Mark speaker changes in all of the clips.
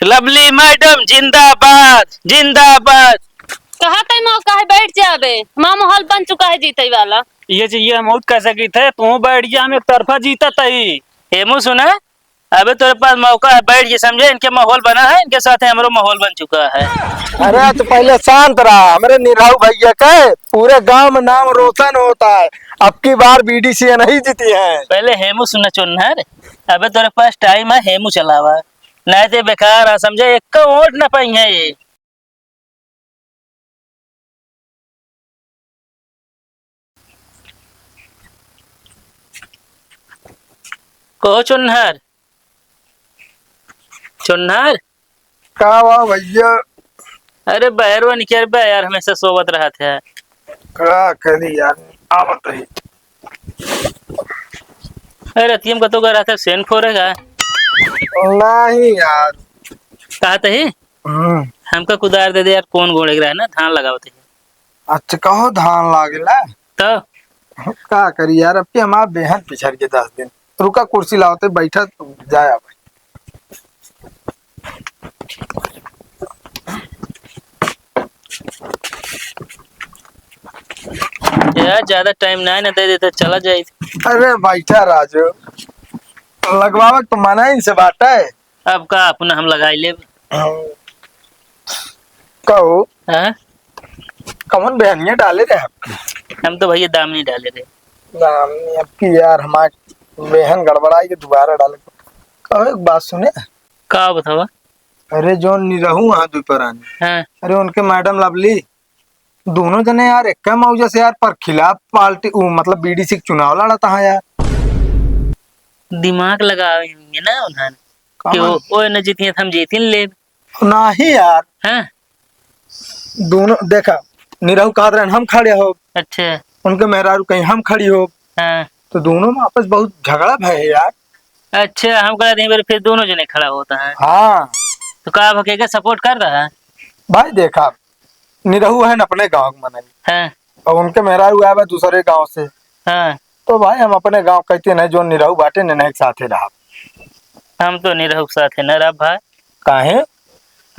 Speaker 1: Lovely madam जिंदाबाद जिंदाबाद।
Speaker 2: कहा तय मौका है बैठ जाबे, मां माहौल बन चुका है जीते वाला।
Speaker 1: ये चाहिए हम कह सकी थे तू बैठ जा, हम एक तरफा जीता तई। हेमू सुना, अबे तेरे पास मौका है, बैठ जा, समझे। इनके माहौल बना है, इनके साथ हमारा माहौल बन चुका है।
Speaker 3: अरे तो पहले शांत रहा। हमारे निराहू भैया के पूरे गांव में नाम रोशन होता है। अब की बार बीडीसी नहीं जीती है।
Speaker 1: पहले हेमू सुना चुनहर, अबे तेरे पास टाइम है, हेमू चलावा, नहीं तो बेकार है, समझे। एक का वोट न पाई है ये। कहो चुनहर, चुनहर।
Speaker 3: का हुआ भैया?
Speaker 1: अरे बहरवा निकल बे यार, हमेशा सोवत रहा था।
Speaker 3: का करी यार, आवत है।
Speaker 1: अरे रतियम का तो कर रहा था, सेन फोरेगा
Speaker 3: नहीं यार।
Speaker 1: कहा ही हमका कुदार दे दे यार, कौन गोड़े रहा है ना, धान लगावते है।
Speaker 3: अच्छा कहो धान लागेला
Speaker 1: तो
Speaker 3: का करी यार। अब के हमार बेहन पिछड़ के 10 दिन। रुका कुर्सी लाओते बैठा जाया भाई।
Speaker 1: यार ज्यादा टाइम ना दे देते चला जाए।
Speaker 3: अरे बैठा राजू, लगवावक तो मना ही से बात है।
Speaker 1: अब का अपना हम लगाई ले।
Speaker 3: कहो
Speaker 1: हाँ?
Speaker 3: कौन बहनिया डाले रे आप?
Speaker 1: हम तो भैया दाम नहीं डाले थे।
Speaker 3: नाम नहीं अब की यार, हमारे बेहन गड़बड़ाई के दोबारा डाले। कहो एक बात सुने।
Speaker 1: का बतावा?
Speaker 3: अरे जो निरहू वहां दोपहरानी,
Speaker 1: हाँ?
Speaker 3: अरे उनके मैडम लवली दोनों जने यार एक मौजा से यार पर खिलाफ पार्टी मतलब बीडीसी चुनाव लड़ा था यार।
Speaker 1: दिमाग लगाएंगे ना उन्होंने कि वो न जीती हम जीती ले।
Speaker 3: नहीं यार,
Speaker 1: हाँ?
Speaker 3: दोनों देखा, निरहू कहा रहे हम खड़े हो,
Speaker 1: अच्छा।
Speaker 3: उनके मेहरारू कहीं हम खड़ी हो,
Speaker 1: हाँ?
Speaker 3: तो दोनों में आपस बहुत झगड़ा भय यार।
Speaker 1: अच्छा, हम कह रहे हैं फिर दोनों जने खड़ा होता है।
Speaker 3: हाँ
Speaker 1: तो का भकेगा सपोर्ट कर रहा है?
Speaker 3: भाई देखा, निरहू है न अपने गांव के मनाई,
Speaker 1: हाँ?
Speaker 3: और उनके मेहरारू आए दूसरे गांव से।
Speaker 1: हाँ?
Speaker 3: तो भाई हम अपने गांव कहते नहीं, जो निरहू बाटे न एक साथे रहा।
Speaker 1: हम तो नहीं रहो साथ है न रहा भाई।
Speaker 3: काहे?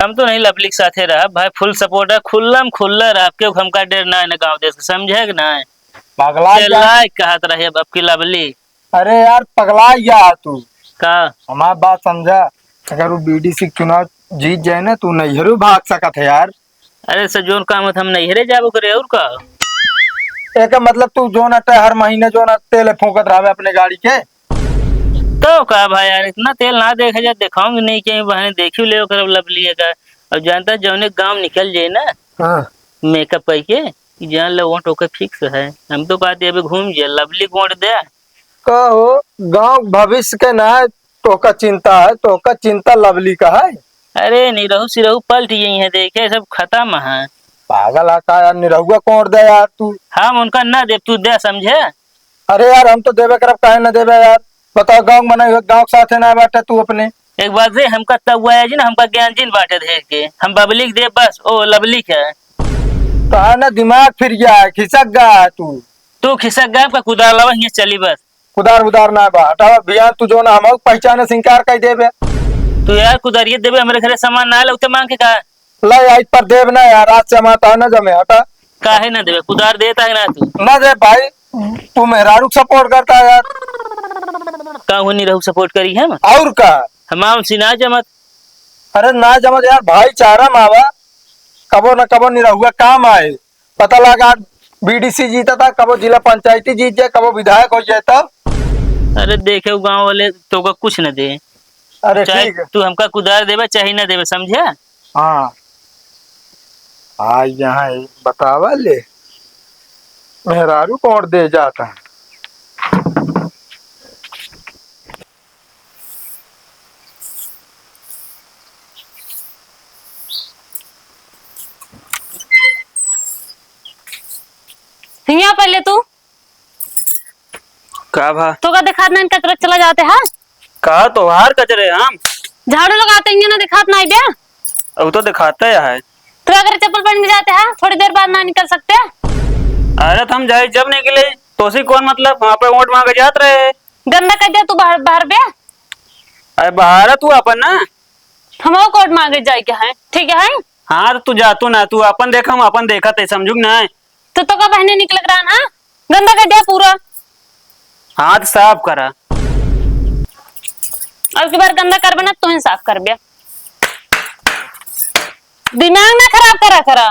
Speaker 1: हम तो नहीं लवली के साथे रहा भाई, फुल सपोर्ट है, खुल्लम खुल्ला रहा। आपके हमका डर ना है न गाँव देश, समझे कि ना?
Speaker 3: पगला
Speaker 1: कहत रहे अब की लवली।
Speaker 3: अरे यार पगला या तू
Speaker 1: का
Speaker 3: हमारी बात समझा। अगर वो बीडीसी चुनाव जीत जाए ना, तू नैहरू भाग सकत है यार।
Speaker 1: अरे सर जोन काम हम नहीं हेरे जाबो करे और का।
Speaker 3: एक मतलब तू जो न हर महीने जो न तेल फूकत रहा अपने गाड़ी के।
Speaker 1: तो का भाई यार, इतना तेल ना देखा जाए, दिखाऊंगी नहीं कहीं बहने देखी ले कर लवली का। और जानता जौने गांव निकल जाए ना,
Speaker 3: हाँ।
Speaker 1: मेकअप करके जान लो वोट होकर फिक्स है। हम तो कहते अभी घूम जाए, लवली को वोट दे।
Speaker 3: कहो गांव भविष्य के ना है, तो का चिंता है, तो का चिंता लवली का है।
Speaker 1: अरे निरहू सिरहू पलट यही है, देखे सब खत्म है।
Speaker 3: पागल आता यार, निरहुआ कौन दे यार तू।
Speaker 1: हम उनका ना दे, तू दे, समझे।
Speaker 3: अरे यार हम तो देवे करब, काहे न देवे यार। बताओ गांव मना गांव के साथ है ना बाटे तू अपने।
Speaker 1: एक बात से हमका तब हुआ है जी ना, हमका ज्ञान जिन बांटे दे के हम बबली दे बस, ओ लवली है।
Speaker 3: तो है ना दिमाग फिर गया है, खिसक गया है
Speaker 1: तू खिसक गया का कुदार लवा ये चली बस।
Speaker 3: कुदार उदार ना बा हटावा भैया, तू जो ना हम पहचाने से इनकार कर देवे।
Speaker 1: तू यार कुदारिये देवे, हमारे घरे सामान ना लगते मांग के का।
Speaker 3: ला आई पर देव ना यार, आज से हमारा ना जमे हटा।
Speaker 1: काहे ना देवे, कुदार देता है ना तू।
Speaker 3: ना दे भाई, तू मेहरारू सपोर्ट करता है यार।
Speaker 1: का हो नहीं रहू सपोर्ट करी है
Speaker 3: और का
Speaker 1: हमाम सिना जमत।
Speaker 3: अरे ना जमत यार, भाईचारा मावा कबो न कबो नहीं रहुआ काम आए। पता लगा बीडीसी जीता था, कबो जिला पंचायती जीत जाए, कबो विधायक हो जाए तब।
Speaker 1: अरे देखे गाँव वाले तो का कुछ न दे।
Speaker 3: अरे
Speaker 1: चाहे
Speaker 3: ठीक है।
Speaker 1: तू हमका कुदार देवे चाहे ना देवे, समझे।
Speaker 3: हाँ आज यहाँ बतावा ले, मेहरारू कौन दे जाता है।
Speaker 2: यहाँ पहले तू
Speaker 1: का भा
Speaker 2: तो का दिखात ना कचरा चला जाते हैं।
Speaker 1: का तो हार कचरे हम
Speaker 2: झाड़ू लगाते हैं ना, दिखात ना बे।
Speaker 1: अब तो दिखाता है।
Speaker 2: तो अगर चप्पल पहन के जाते हैं, थोड़ी देर बाद ना निकल सकते।
Speaker 1: अरे तो हम जाए जब निकले तो सी कौन मतलब वहाँ पे वोट मांगे जात रहे।
Speaker 2: गंदा कर दिया तू बाहर बाहर बे।
Speaker 1: अरे बाहर तू अपन ना
Speaker 2: हम कोर्ट मांगे जाए के है, ठीक है?
Speaker 1: हाँ तो तू जातू ना, तू अपन देखा हम अपन देखा ते समझू ना।
Speaker 2: तो का बहने निकल रहा ना, गंदा कर दिया पूरा।
Speaker 1: हाथ साफ करा।
Speaker 2: अब की बार गंदा कर बना तू ही साफ कर बिया। दिमाग ना खराब करा।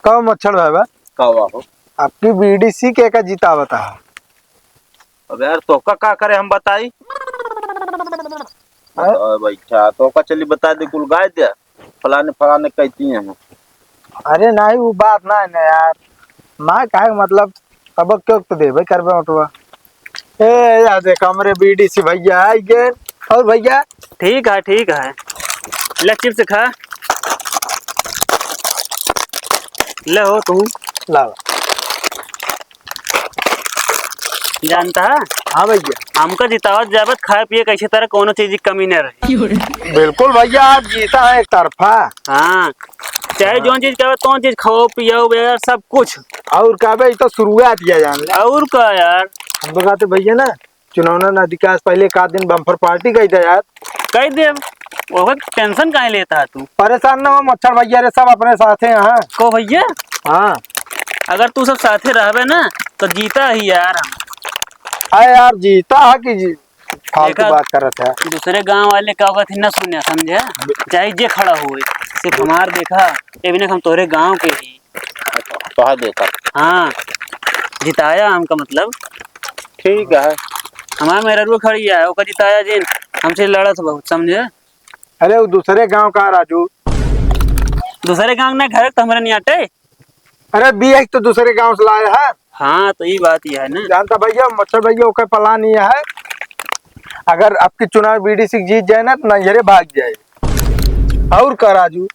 Speaker 3: कब मच्छर भाई
Speaker 4: कवा हो।
Speaker 3: आपकी बीडीसी के का जीता बता।
Speaker 4: अब यार तो का करे हम बताई। बैठा तो का चली बता दे कुल गाय दे फलाने कहती हैं।
Speaker 3: अरे नहीं वो बात ना है ना यार, माँ का मतलब अब क्यों तो दे भाई कर उठवा। ए यार देख हमारे बीडीसी भैया आई गए। और भैया
Speaker 1: ठीक है ले चिप्स खा ले हो तू।
Speaker 3: लावा।
Speaker 1: जानता है
Speaker 3: हाँ भैया
Speaker 1: हमका जितावत जावत खाए पिए कैसे तरह कोनो चीज की कमी न रही।
Speaker 3: बिल्कुल भैया आप जीता है एक तरफा।
Speaker 1: हाँ चाहे जो चीज कहे तो चीज खाओ पियो यार सब कुछ।
Speaker 3: और का भाई तो शुरुआत किया जान ले।
Speaker 1: और का यार
Speaker 3: हम तो कहते भैया ना चुनाव नदी का पहले एक आध दिन बम्पर पार्टी गई था यार।
Speaker 1: कह दे वो टेंशन काहे लेता है तू।
Speaker 3: परेशान ना हो मच्छर भैया रे सब अपने साथ हैं यहाँ।
Speaker 1: को भैया
Speaker 3: हाँ
Speaker 1: अगर तू सब साथे रहबे ना तो जीता ही यार हम।
Speaker 3: अरे यार जीता है कि जी फालतू
Speaker 1: देखा,
Speaker 3: बात कर रहे थे।
Speaker 1: दूसरे गांव वाले का होगा थी ना सुने समझे चाहे जे खड़ा हुए सिर्फ हमार देखा ये भी हम तोरे गांव के ही।
Speaker 4: तो देखा
Speaker 1: हाँ जिताया हमका मतलब
Speaker 4: ठीक है।
Speaker 1: हमारा मेरा रू खड़ी है ओका जिताया जिन हमसे लड़त बहुत समझे।
Speaker 3: अरे वो दूसरे गांव का राजू।
Speaker 1: दूसरे गांव ना घर तो हमारे नहीं आटे।
Speaker 3: अरे बी तो दूसरे गांव से लाए है।
Speaker 1: हाँ तो ये बात ही है ना।
Speaker 3: जानता भैया मच्छर भैया ओके पला नहीं है। अगर आपकी चुनाव बीडीसी जीत जाए ना तो नजरे भाग जाए। और का राजू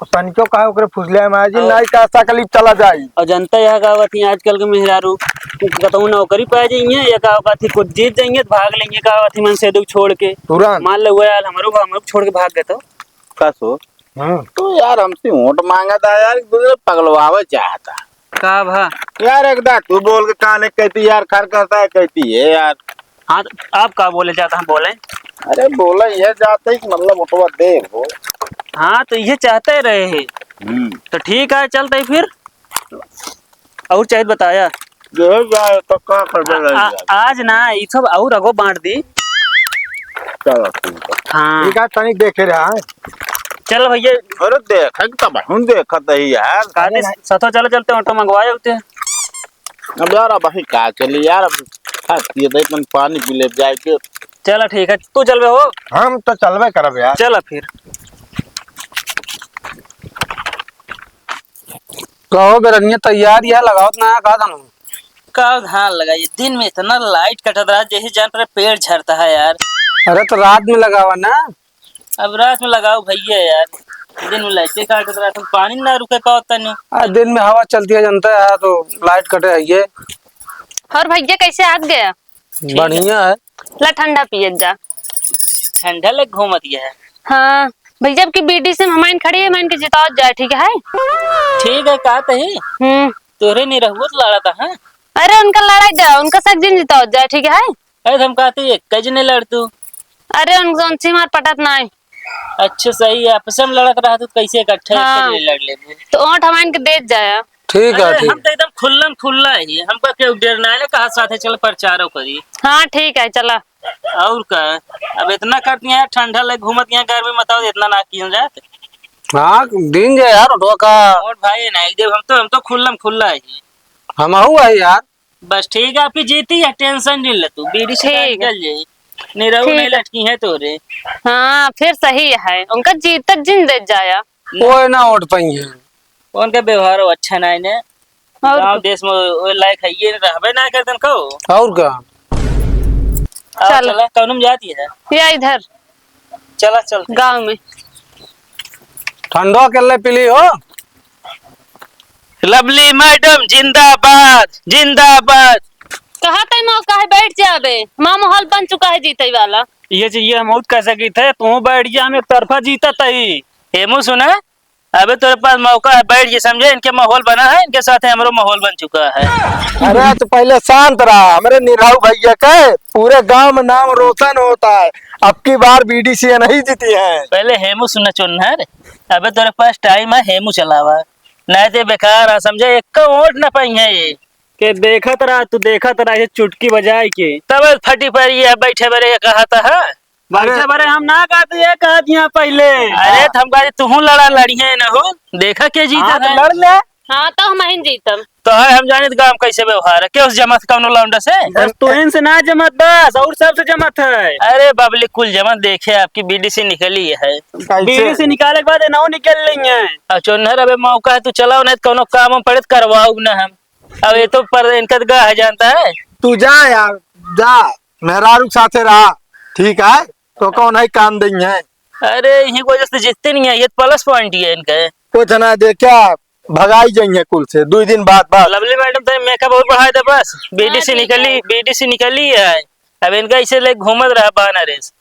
Speaker 3: सनिको कहा ओकरे फुसले में जी नहीं का सकलीफ चला जाए।
Speaker 1: और जनता यह कहावत है आजकल के मेहरारू कतहु नौकरी पा जाइए या कहावत ही कुछ जीत जाएंगे तो भाग लेंगे कहावत ही मन से दुख छोड़ के
Speaker 3: तुरंत
Speaker 1: मान लो यार हमारो छोड़ के भाग गए तो
Speaker 4: कसो तो यार हमसे वोट मांगा था यार दूसरे पगलवावे चाहता
Speaker 1: का भा
Speaker 4: यार एकदा तू बोल के काने कहती यार खर करता है कहती है यार।
Speaker 1: हाँ तो आप का बोले जाता हम बोले।
Speaker 4: अरे बोला यह जाते ही मतलब उठवा दे वो।
Speaker 1: हाँ तो ये चाहते रहे हैं तो ठीक है चलते फिर और चाहे बताया
Speaker 4: जो जाए तो का कर
Speaker 1: आज ना ये सब और अगो बांट दी।
Speaker 4: चलो ठीक है।
Speaker 1: हाँ
Speaker 3: ठीक है तनिक देखे रहा
Speaker 1: चल भैया
Speaker 4: अरे देख तब हम देखत ही यार।
Speaker 1: काटे सतो चलो चलते ऑटो मंगवाए होते हैं।
Speaker 4: अब यार अब ही का चली यार अब खाती है तो पानी पी ले जाए के।
Speaker 1: चलो ठीक है तू चल हो
Speaker 3: हम तो चलवे करब यार।
Speaker 1: चल फिर
Speaker 3: कहो बेरनिया तैयार यह लगाओ ना का धान
Speaker 1: का धान लगाइए दिन में इतना लाइट कटत रहा जैसे जान पर पेड़ झड़ता है यार।
Speaker 3: अरे तो रात में लगावा ना।
Speaker 1: अब रात में लगाओ भैया यार दिन में लाइट काट रहा तो पानी ना रुके का होता नहीं।
Speaker 3: दिन में हवा चलती है जनता है तो लाइट कटे है ये।
Speaker 2: और भैया कैसे आ गया?
Speaker 3: बढ़िया है।
Speaker 2: ला ठंडा पिए जा।
Speaker 1: ठंडा लग घूमत है।
Speaker 2: हाँ भैया अब की बीडीसी में हमारी खड़ी है मान के जिताओ जाए ठीक है।
Speaker 1: ठीक है कहा ही तोरे नहीं रहू तो लड़ा था। हाँ
Speaker 2: अरे उनका लड़ाई जा उनका सब दिन जिताओ जाए ठीक है।
Speaker 1: अरे हम कहते कज नहीं लड़ तू।
Speaker 2: अरे उनसे मार पटत ना है।
Speaker 1: अच्छा सही है आपस में लड़त रहा तो कैसे इकट्ठे
Speaker 2: हाँ।
Speaker 1: लड़ ले
Speaker 2: तो ओट हमारे के दे जाए।
Speaker 3: ठीक है
Speaker 1: हम तो एकदम खुल्ला ही हमको क्यों डरना है कहा साथे चल प्रचार करी।
Speaker 2: हाँ ठीक है चला।
Speaker 1: और का अब इतना करती है ठंडा लग घूमत यहाँ घर में बताओ इतना ना किया जाए।
Speaker 3: हाँ दिन जे यार उठवा का
Speaker 1: और भाई नहीं देव हम तो खुल्ला है।
Speaker 3: हम हुआ है यार।
Speaker 1: बस ठीक है आपकी जीती है टेंशन नहीं ले तू बीड़ी से
Speaker 2: ठीक है।
Speaker 1: निकल जाए नहीं रहू नहीं लटकी है तोरे।
Speaker 2: हाँ फिर सही है उनका जीत जिन दे जाया।
Speaker 3: वो ना उठ पाएंगे
Speaker 1: उनका व्यवहार अच्छा नहीं ने
Speaker 2: और
Speaker 1: गांव देश में वो लायक है ये रहबे ना करतन को।
Speaker 3: और क्या
Speaker 2: चल।
Speaker 1: चला कौन जाती है
Speaker 2: या इधर
Speaker 1: चला चल
Speaker 2: गांव में
Speaker 3: ठंडो के लिए पीली हो।
Speaker 1: लवली मैडम जिंदाबाद जिंदाबाद।
Speaker 2: कहा तय मौका है बैठ जाबे माँ माहौल बन चुका है जीते वाला।
Speaker 1: ये चाहिए हम कह सकी थे तू बैठ जा हम एक तरफा जीता तई हेमू सुना अबे तेरे पास मौका है, बैठ ये समझे, इनके माहौल बना है, इनके साथ हमारा माहौल बन चुका है।
Speaker 3: अरे तो पहले शांत रहा, हमारे निराहू भैया के पूरे गांव में नाम रोशन होता है। अब की बार बीडीसी नहीं जीती है।
Speaker 1: पहले हेमू सुनना चुनहर, अबे तेरे पास टाइम है, हेमू चलावा, नहीं तो बेकार है समझे, एक का वोट न पाई है ये
Speaker 5: के देखत रहा तू, देखत रहा ये चुटकी बजाए के
Speaker 1: तब फटी पड़ी है, बैठे बड़े कहा था।
Speaker 5: बैठे बड़े हम ना कहते ये कह दिया पहले।
Speaker 1: अरे थम कहा तू लड़ा लड़िए न हो, देखा के जीता
Speaker 5: हाँ, तो
Speaker 1: है।
Speaker 5: लड़ ले।
Speaker 2: हाँ तो हम ही जीतम।
Speaker 1: तो है हम जाने गांव कैसे व्यवहार है, क्यों जमत कौन लौंडा से।
Speaker 5: बस तू इनसे ना जमत, बस और सबसे जमत है।
Speaker 1: अरे बबली कुल जमत देखे आपकी बीडीसी निकली है।
Speaker 5: बीड़ी से निकाले के बाद ना निकल रही है।
Speaker 1: अब चुनहर अबे मौका है, तू चलाओ नहीं तो कोनो काम हम पड़े तो करवाओ ना हम। अब ये तो पर इनका गाह है जानता है।
Speaker 3: तू जा यार, जा मेहरारू के साथे रहा, ठीक है। तो कौन है काम देंगे है?
Speaker 1: अरे यही वजह से जीतते नहीं है, ये तो प्लस पॉइंट ही है इनका।
Speaker 3: कुछ ना दे क्या भगाई जाइए कुल से 2 दिन बाद।
Speaker 1: लवली मैडम तो मेकअप और बढ़ाए थे बस, बीडीसी निकली है। अब इनका इसे ले घूमत रहा बहाना रेस।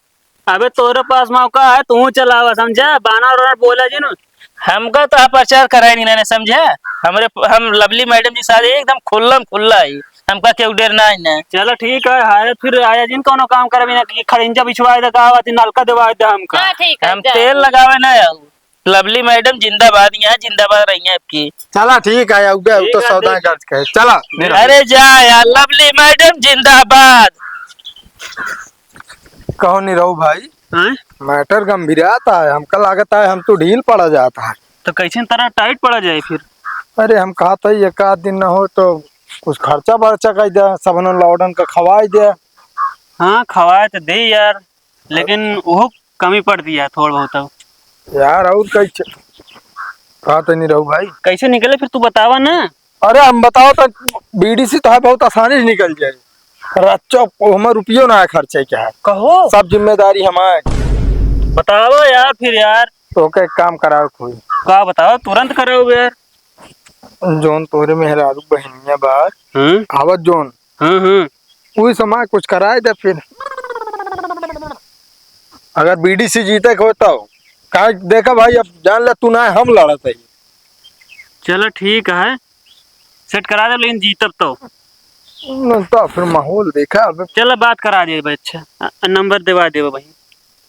Speaker 5: अबे तोरे पास मौका है, तू चलावा समझा, बाना और बोला जी ना।
Speaker 1: हमका तो प्रचार कराए नहीं समझा, हम लवली मैडम जी साथ एकदम खुल्ला ही, हमका क्यों डर ना है ना।
Speaker 5: चलो ठीक है, हाय फिर आया जिन कोनो काम करे बिना कि खड़िंजा बिछवाए दे, कहा नलका देवा दे हमका।
Speaker 2: हाँ ठीक है
Speaker 1: हम
Speaker 2: जा।
Speaker 1: तेल लगावे ना आऊ। लवली मैडम जिंदाबाद, यहाँ जिंदाबाद रही है आपकी।
Speaker 3: चला ठीक है, अब गया तो
Speaker 5: ठीक है,
Speaker 3: सौदा
Speaker 5: ठीक
Speaker 3: कर के चला।
Speaker 1: अरे जा यार, लवली मैडम जिंदाबाद।
Speaker 3: कहो निराहू भाई,
Speaker 5: हैं?
Speaker 3: मैटर गंभीर आता है, हमका लागता है हम तो ढील पड़ा जाता है।
Speaker 5: तो कैसे तरह टाइट पड़ा जाए फिर।
Speaker 3: अरे हम कहा था एक आध दिन न हो तो कुछ खर्चा बर्चा कर दे, सबन लौडन का खवाई दे।
Speaker 5: हाँ खवाए तो दे यार, लेकिन वो कमी पड़ दिया थोड़ा बहुत। अब
Speaker 3: यार और कैसे कहा था निराहू भाई।
Speaker 5: कैसे निकले फिर तू बतावा ना।
Speaker 3: अरे हम बताओ तो बीडीसी तो है बहुत आसानी से निकल जाए। रच्चो हमें रुपयो ना है खर्चे क्या है,
Speaker 5: कहो
Speaker 3: सब जिम्मेदारी हमारी।
Speaker 5: बताओ यार फिर यार।
Speaker 3: तो के काम कराओ कोई
Speaker 5: का बताओ, तुरंत करो यार।
Speaker 3: जोन तोरे मेहरारू बहनिया बार
Speaker 5: हम्म
Speaker 3: आवत जोन वही समय कुछ कराए दे। फिर अगर बीडीसी जीते के होता हो कहा देखा भाई, अब जान ले तू ना है, हम लड़त है।
Speaker 5: चलो ठीक है, सेट करा दे, लेकिन जीतब
Speaker 3: तो फिर माहौल देखा अब।
Speaker 5: चलो बात करा दे भाई। अच्छा नंबर दिवा दे भाई।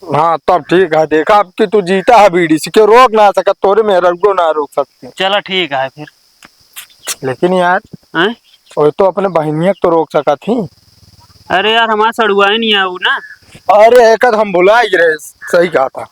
Speaker 3: हाँ तब ठीक है, देखा अब कि तू जीता है बीडीसी के रोक ना सका, तोरे मेहरारू को ना रोक सकते।
Speaker 5: चलो ठीक है फिर।
Speaker 3: लेकिन यार
Speaker 5: हैं?
Speaker 3: वो तो अपने बहनिया तो रोक सका थी।
Speaker 5: अरे यार हमारा सड़ुआ ही नहीं आऊ ना।
Speaker 3: अरे एक हम भुला ही रहे, सही कहा था।